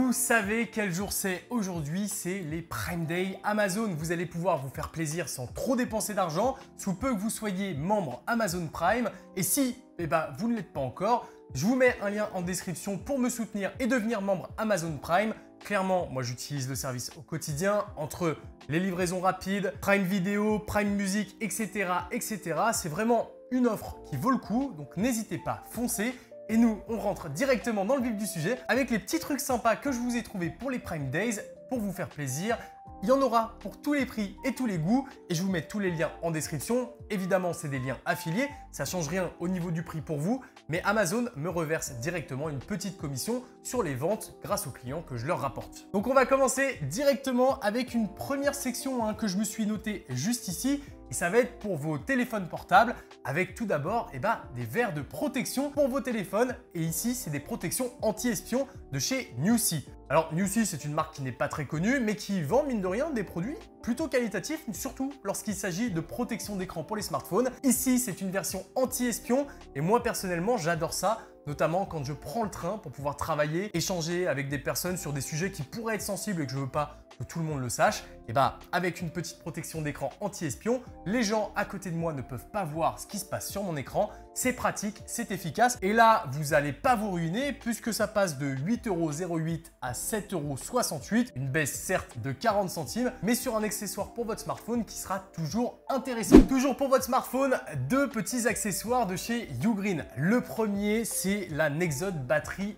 Vous savez quel jour c'est aujourd'hui, c'est les Prime Day Amazon. Vous allez pouvoir vous faire plaisir sans trop dépenser d'argent, sous peu que vous soyez membre Amazon Prime. Et si vous ne l'êtes pas encore, je vous mets un lien en description pour me soutenir et devenir membre Amazon Prime. Clairement, moi j'utilise le service au quotidien entre les livraisons rapides, Prime Vidéo, Prime Music, etc. C'est vraiment une offre qui vaut le coup, donc n'hésitez pas, foncez. Et nous, on rentre directement dans le vif du sujet avec les petits trucs sympas que je vous ai trouvés pour les Prime Days pour vous faire plaisir. Il y en aura pour tous les prix et tous les goûts et je vous mets tous les liens en description. Évidemment, c'est des liens affiliés, ça ne change rien au niveau du prix pour vous, mais Amazon me reverse directement une petite commission sur les ventes grâce aux clients que je leur rapporte. Donc on va commencer directement avec une première section que je me suis notée juste ici. Et ça va être pour vos téléphones portables avec tout d'abord des verres de protection pour vos téléphones. Et ici, c'est des protections anti-espions de chez Newsee. Alors Newsee, c'est une marque qui n'est pas très connue, mais qui vend mine de rien des produits plutôt qualitatifs, surtout lorsqu'il s'agit de protection d'écran pour les smartphones. Ici, c'est une version anti-espion et moi personnellement, j'adore ça. Notamment quand je prends le train pour pouvoir travailler, échanger avec des personnes sur des sujets qui pourraient être sensibles et que je ne veux pas que tout le monde le sache. Et avec une petite protection d'écran anti-espion, les gens à côté de moi ne peuvent pas voir ce qui se passe sur mon écran. C'est pratique, c'est efficace. Et là, vous n'allez pas vous ruiner puisque ça passe de 8,08 € à 7,68 €. Une baisse certes de 40 centimes, mais sur un accessoire pour votre smartphone qui sera toujours intéressant. Toujours pour votre smartphone, deux petits accessoires de chez Ugreen. Le premier, c'est la Nexode batterie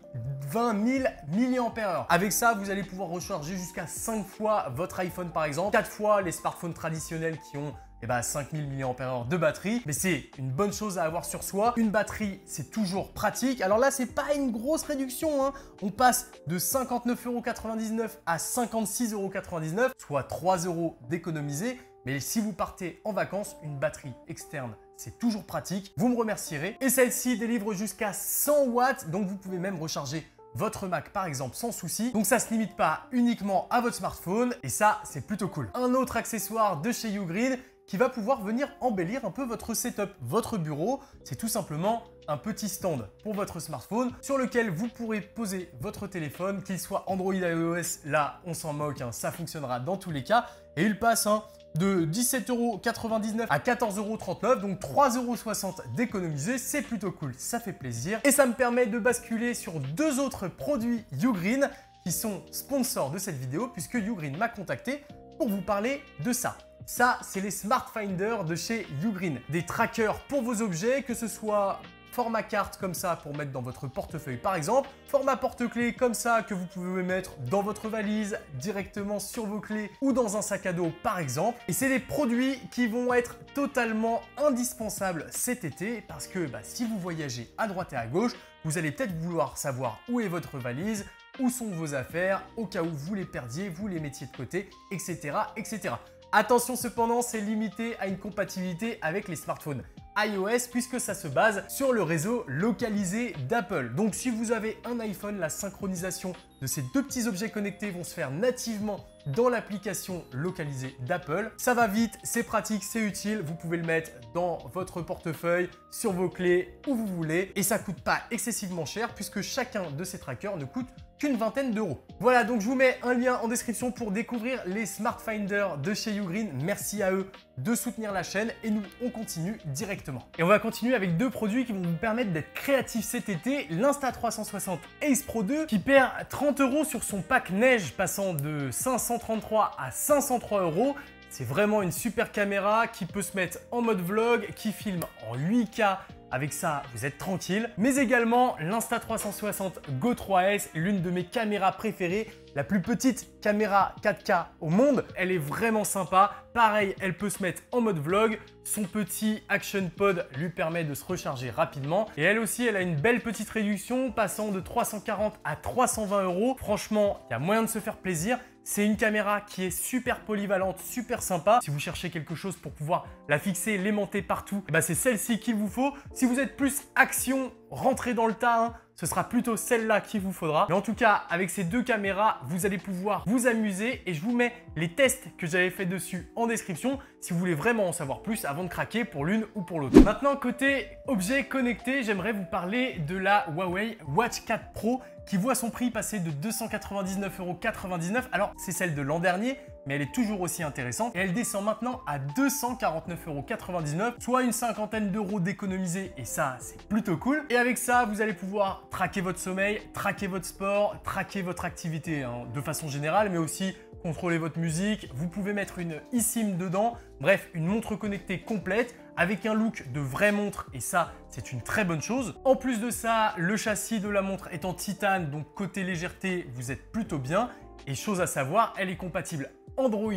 20 000 mAh. Avec ça, vous allez pouvoir recharger jusqu'à 5 fois votre iPhone par exemple, 4 fois les smartphones traditionnels qui ont 5000 mAh de batterie, mais c'est une bonne chose à avoir sur soi. Une batterie, c'est toujours pratique. Alors là, c'est pas une grosse réduction, On passe de 59,99 € à 56,99 €, soit 3 € d'économiser. Mais si vous partez en vacances, une batterie externe, c'est toujours pratique. Vous me remercierez. Et celle-ci délivre jusqu'à 100 watts, donc vous pouvez même recharger votre Mac par exemple sans souci. Donc ça ne se limite pas uniquement à votre smartphone et ça, c'est plutôt cool. Un autre accessoire de chez Ugreen qui va pouvoir venir embellir un peu votre setup, votre bureau. C'est tout simplement un petit stand pour votre smartphone sur lequel vous pourrez poser votre téléphone, qu'il soit Android, iOS, là on s'en moque, ça fonctionnera dans tous les cas. Et il passe de 17,99 € à 14,39 €, donc 3,60 € d'économiser, c'est plutôt cool, ça fait plaisir. Et ça me permet de basculer sur deux autres produits Ugreen qui sont sponsors de cette vidéo puisque Ugreen m'a contacté pour vous parler de ça. Ça, c'est les Smart Finder de chez Ugreen. Des trackers pour vos objets, que ce soit format carte comme ça pour mettre dans votre portefeuille par exemple, format porte-clés comme ça que vous pouvez mettre dans votre valise, directement sur vos clés ou dans un sac à dos par exemple. Et c'est des produits qui vont être totalement indispensables cet été parce que si vous voyagez à droite et à gauche, vous allez peut-être vouloir savoir où est votre valise, où sont vos affaires, au cas où vous les perdiez, vous les mettiez de côté, etc. etc. Attention cependant, c'est limité à une compatibilité avec les smartphones iOS puisque ça se base sur le réseau localisé d'Apple. Donc si vous avez un iPhone, la synchronisation de ces deux petits objets connectés vont se faire nativement dans l'application localisée d'Apple. Ça va vite, c'est pratique, c'est utile. Vous pouvez le mettre dans votre portefeuille, sur vos clés, où vous voulez. Et ça ne coûte pas excessivement cher puisque chacun de ces trackers ne coûte qu'une vingtaine d'euros. Voilà, donc je vous mets un lien en description pour découvrir les Smart Finder de chez Ugreen. Merci à eux de soutenir la chaîne et nous, on continue directement. Et on va continuer avec deux produits qui vont vous permettre d'être créatifs cet été. L'Insta360 Ace Pro 2 qui perd 30 € sur son pack neige passant de 533 à 503 €. C'est vraiment une super caméra qui peut se mettre en mode vlog, qui filme en 8K. Avec ça, vous êtes tranquille. Mais également l'Insta360 Go 3S, l'une de mes caméras préférées, la plus petite caméra 4K au monde. Elle est vraiment sympa. Pareil, elle peut se mettre en mode vlog. Son petit Action Pod lui permet de se recharger rapidement. Et elle aussi, elle a une belle petite réduction, passant de 340 à 320 €. Franchement, il y a moyen de se faire plaisir. C'est une caméra qui est super polyvalente, super sympa. Si vous cherchez quelque chose pour pouvoir la fixer, l'aimanter partout, c'est celle-ci qu'il vous faut. Si vous êtes plus action, rentrer dans le tas, hein, ce sera plutôt celle-là qu'il vous faudra. Mais en tout cas, avec ces deux caméras, vous allez pouvoir vous amuser et je vous mets les tests que j'avais fait dessus en description si vous voulez vraiment en savoir plus avant de craquer pour l'une ou pour l'autre. Maintenant, côté objet connecté, j'aimerais vous parler de la Huawei Watch 4 Pro qui voit son prix passer de 299,99 €. Alors, c'est celle de l'an dernier, mais elle est toujours aussi intéressante et elle descend maintenant à 249,99 €, soit une cinquantaine d'euros d'économisés et ça, c'est plutôt cool. Et avec ça, vous allez pouvoir traquer votre sommeil, traquer votre sport, traquer votre activité hein, de façon générale, mais aussi contrôler votre musique. Vous pouvez mettre une eSIM dedans. Bref, une montre connectée complète avec un look de vraie montre et ça, c'est une très bonne chose. En plus de ça, le châssis de la montre est en titane, donc côté légèreté, vous êtes plutôt bien. Et chose à savoir, elle est compatible Android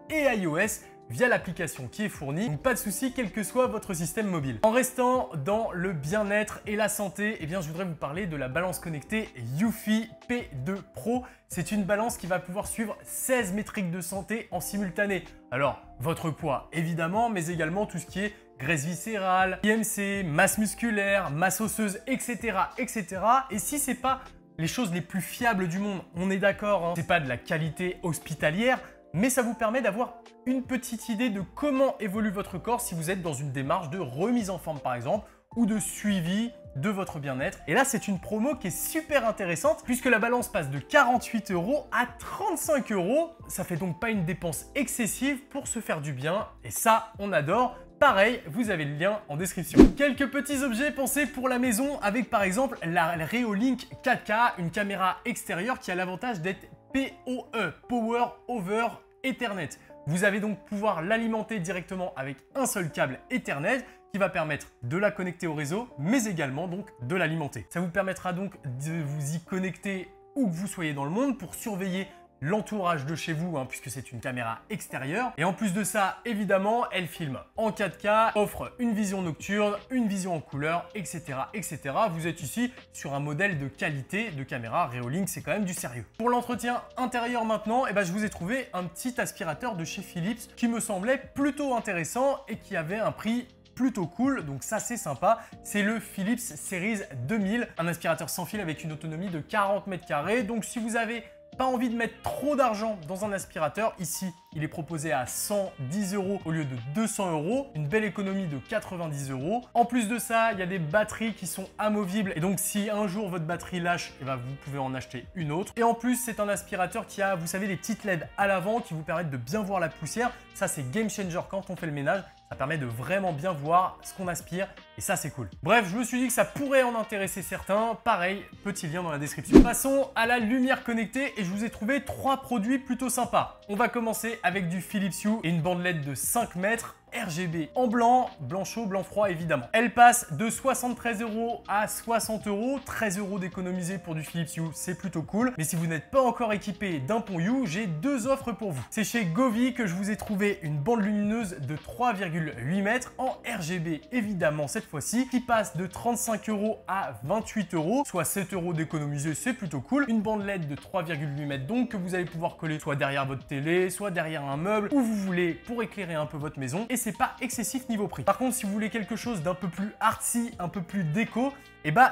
et iOS via l'application qui est fournie, donc pas de souci quel que soit votre système mobile. En restant dans le bien-être et la santé, eh bien, je voudrais vous parler de la balance connectée Eufy P2 Pro. C'est une balance qui va pouvoir suivre 16 métriques de santé en simultané. Alors, votre poids évidemment, mais également tout ce qui est graisse viscérale, IMC, masse musculaire, masse osseuse, etc. etc. Et si c'est pas les choses les plus fiables du monde, on est d'accord, hein, c'est pas de la qualité hospitalière, mais ça vous permet d'avoir une petite idée de comment évolue votre corps si vous êtes dans une démarche de remise en forme par exemple ou de suivi de votre bien-être. Et là, c'est une promo qui est super intéressante puisque la balance passe de 48 € à 35 €. Ça fait donc pas une dépense excessive pour se faire du bien et ça, on adore. Pareil, vous avez le lien en description. Quelques petits objets pensés pour la maison avec par exemple la Reolink 4K, une caméra extérieure qui a l'avantage d'être PoE, Power Over Ethernet. Vous allez donc pouvoir l'alimenter directement avec un seul câble Ethernet qui va permettre de la connecter au réseau, mais également donc de l'alimenter. Ça vous permettra donc de vous y connecter où que vous soyez dans le monde pour surveiller l'entourage de chez vous, hein, puisque c'est une caméra extérieure. Et en plus de ça, évidemment, elle filme en 4K, offre une vision nocturne, une vision en couleur, etc. etc. Vous êtes ici sur un modèle de qualité de caméra Reolink, c'est quand même du sérieux. Pour l'entretien intérieur maintenant, je vous ai trouvé un petit aspirateur de chez Philips qui me semblait plutôt intéressant et qui avait un prix plutôt cool, donc ça c'est sympa. C'est le Philips Series 2000, un aspirateur sans fil avec une autonomie de 40 mètres carrés. Donc si vous avez pas envie de mettre trop d'argent dans un aspirateur, ici il est proposé à 110 € au lieu de 200 €, une belle économie de 90 €. En plus de ça, il y a des batteries qui sont amovibles et donc si un jour votre batterie lâche, vous pouvez en acheter une autre. Et en plus, c'est un aspirateur qui a, vous savez, les petites LED à l'avant qui vous permettent de bien voir la poussière. Ça, c'est game changer quand on fait le ménage. Ça permet de vraiment bien voir ce qu'on aspire et ça, c'est cool. Bref, je me suis dit que ça pourrait en intéresser certains. Pareil, petit lien dans la description. Passons à la lumière connectée et je vous ai trouvé 3 produits plutôt sympas. On va commencer avec du Philips Hue et une bande LED de 5 mètres. RGB en blanc, blanc chaud, blanc froid évidemment. Elle passe de 73 € à 60 €, 13 € d'économiser pour du Philips Hue, c'est plutôt cool. Mais si vous n'êtes pas encore équipé d'un pont Hue, j'ai 2 offres pour vous. C'est chez Govee que je vous ai trouvé une bande lumineuse de 3,8 mètres en RGB évidemment cette fois-ci, qui passe de 35 € à 28 €, soit 7 € d'économiser, c'est plutôt cool. Une bande LED de 3,8 mètres donc que vous allez pouvoir coller soit derrière votre télé, soit derrière un meuble, où vous voulez pour éclairer un peu votre maison. Et c'est pas excessif niveau prix. Par contre, si vous voulez quelque chose d'un peu plus artsy, un peu plus déco,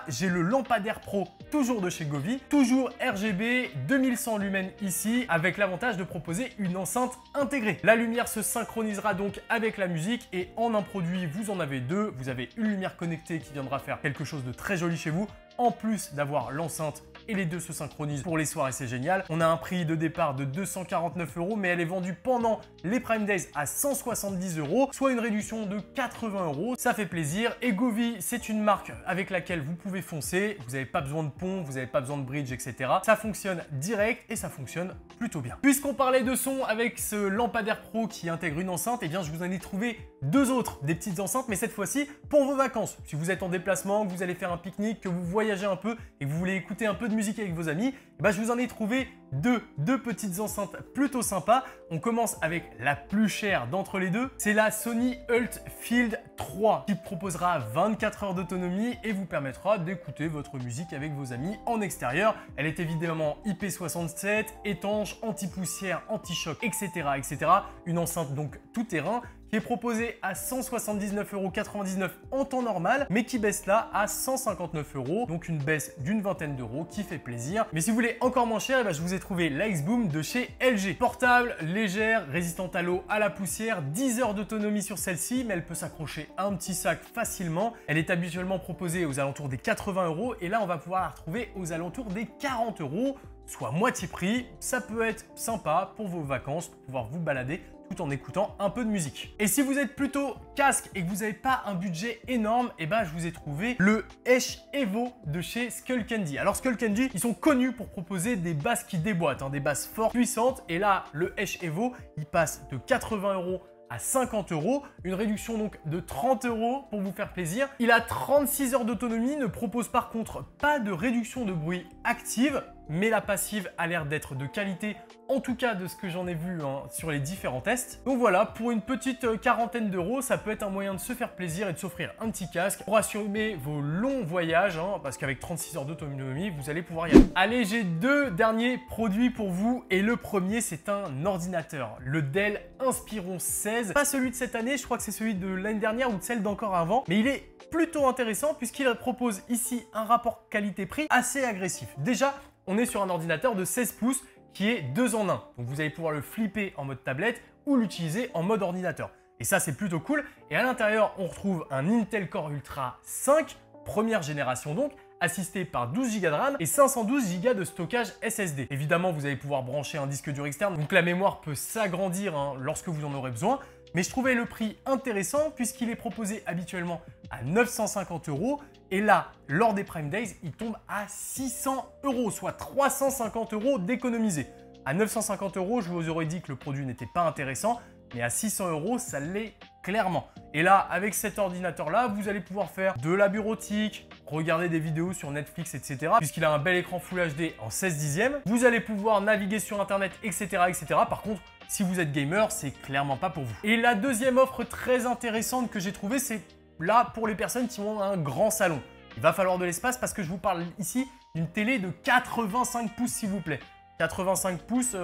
j'ai le lampadaire pro, toujours de chez Govee, toujours RGB, 2100 lumens ici, avec l'avantage de proposer une enceinte intégrée. La lumière se synchronisera donc avec la musique et en un produit, vous en avez 2. Vous avez une lumière connectée qui viendra faire quelque chose de très joli chez vous, en plus d'avoir l'enceinte et les deux se synchronisent pour les soirées, c'est génial. On a un prix de départ de 249 €, mais elle est vendue pendant les Prime Days à 170 €, soit une réduction de 80 €. Ça fait plaisir. Et Govee, c'est une marque avec laquelle vous pouvez foncer. Vous n'avez pas besoin de pont, vous n'avez pas besoin de bridge, etc. Ça fonctionne direct et ça fonctionne plutôt bien. Puisqu'on parlait de son avec ce lampadaire pro qui intègre une enceinte, je vous en ai trouvé 2 autres, des petites enceintes, mais cette fois-ci pour vos vacances. Si vous êtes en déplacement, que vous allez faire un pique-nique, que vous voyagez un peu et que vous voulez écouter un peu de musique avec vos amis, je vous en ai trouvé deux petites enceintes plutôt sympas. On commence avec la plus chère d'entre les deux. C'est la Sony Ultfield 3 qui proposera 24 heures d'autonomie et vous permettra d'écouter votre musique avec vos amis en extérieur. Elle est évidemment IP67, étanche, anti-poussière, anti-choc, etc., etc. Une enceinte donc tout terrain qui est proposée à 179,99 € en temps normal, mais qui baisse là à 159 €, donc une baisse d'une vingtaine d'euros qui fait plaisir. Mais si vous voulez encore moins cher, je vous ai trouvé la X-Boom de chez LG. Portable, légère, résistante à l'eau, à la poussière, 10 heures d'autonomie sur celle-ci, mais elle peut s'accrocher à un petit sac facilement. Elle est habituellement proposée aux alentours des 80 € et là on va pouvoir la retrouver aux alentours des 40 €, soit moitié prix. Ça peut être sympa pour vos vacances, pour pouvoir vous balader tout en écoutant un peu de musique. Et si vous êtes plutôt casque et que vous n'avez pas un budget énorme, je vous ai trouvé le Esh Evo de chez Skullcandy. Alors Skullcandy, ils sont connus pour proposer des basses qui déboîtent, des basses fortes, puissantes. Et là, le Esh Evo, il passe de 80 € à 50 €, une réduction donc de 30 € pour vous faire plaisir. Il a 36 heures d'autonomie, ne propose par contre pas de réduction de bruit active, mais la passive a l'air d'être de qualité, en tout cas de ce que j'en ai vu sur les différents tests. Donc voilà, pour une petite quarantaine d'euros, ça peut être un moyen de se faire plaisir et de s'offrir un petit casque pour assurer vos longs voyages, parce qu'avec 36 heures d'autonomie, vous allez pouvoir y aller. Allez, j'ai deux derniers produits pour vous et le premier, c'est un ordinateur, le Dell Inspiron 16. Pas celui de cette année, je crois que c'est celui de l'année dernière ou de celle d'encore avant, mais il est plutôt intéressant puisqu'il propose ici un rapport qualité-prix assez agressif. Déjà, on est sur un ordinateur de 16 pouces qui est 2 en 1. Donc vous allez pouvoir le flipper en mode tablette ou l'utiliser en mode ordinateur. Et ça, c'est plutôt cool. Et à l'intérieur, on retrouve un Intel Core Ultra 5, première génération donc, assisté par 12 Go de RAM et 512 Go de stockage SSD. Évidemment, vous allez pouvoir brancher un disque dur externe, donc la mémoire peut s'agrandir lorsque vous en aurez besoin. Mais je trouvais le prix intéressant puisqu'il est proposé habituellement à 950 € et là, lors des Prime Days, il tombe à 600 €, soit 350 € d'économiser. À 950 €, je vous aurais dit que le produit n'était pas intéressant, mais à 600 €, ça l'est clairement. Et là, avec cet ordinateur-là, vous allez pouvoir faire de la bureautique, regarder des vidéos sur Netflix, etc. Puisqu'il a un bel écran Full HD en 16/10. Vous allez pouvoir naviguer sur Internet, etc., etc. Par contre, si vous êtes gamer, c'est clairement pas pour vous. Et la deuxième offre très intéressante que j'ai trouvée, c'est là pour les personnes qui ont un grand salon. Il va falloir de l'espace parce que je vous parle ici d'une télé de 85 pouces, s'il vous plaît. 85 pouces,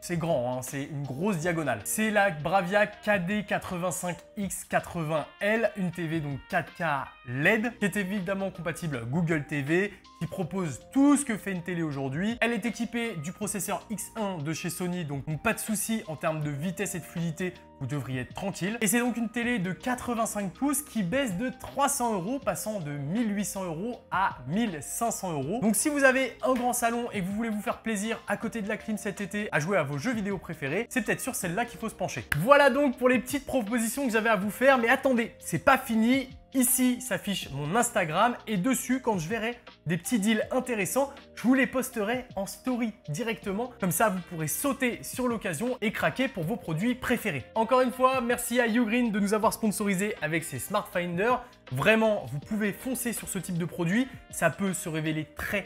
c'est grand, c'est une grosse diagonale. C'est la Bravia KD85X80L, une TV donc 4K LED, qui est évidemment compatible Google TV, qui propose tout ce que fait une télé aujourd'hui. Elle est équipée du processeur X1 de chez Sony, donc pas de souci en termes de vitesse et de fluidité, vous devriez être tranquille. Et c'est donc une télé de 85 pouces qui baisse de 300 €, passant de 1800 € à 1500 €. Donc si vous avez un grand salon et que vous voulez vous faire plaisir à côté de la clim cet été, à jouer à vos jeux vidéo préférés, c'est peut-être sur celle-là qu'il faut se pencher. Voilà donc pour les petites propositions que j'avais à vous faire, mais attendez, c'est pas fini. Ici s'affiche mon Instagram et dessus, quand je verrai des petits deals intéressants, je vous les posterai en story directement. Comme ça, vous pourrez sauter sur l'occasion et craquer pour vos produits préférés. Encore une fois, merci à Ugreen de nous avoir sponsorisé avec ses Smart Finder. Vraiment, vous pouvez foncer sur ce type de produit. Ça peut se révéler très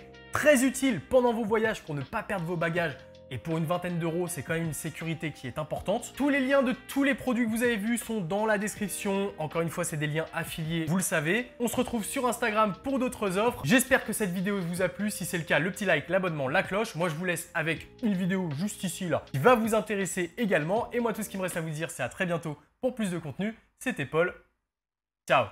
utile pendant vos voyages pour ne pas perdre vos bagages. Et pour une vingtaine d'euros, c'est quand même une sécurité qui est importante. Tous les liens de tous les produits que vous avez vus sont dans la description. Encore une fois, c'est des liens affiliés, vous le savez. On se retrouve sur Instagram pour d'autres offres. J'espère que cette vidéo vous a plu. Si c'est le cas, le petit like, l'abonnement, la cloche. Moi, je vous laisse avec une vidéo juste ici, là, qui va vous intéresser également. Et moi, tout ce qui me reste à vous dire, c'est à très bientôt pour plus de contenu. C'était Paul. Ciao!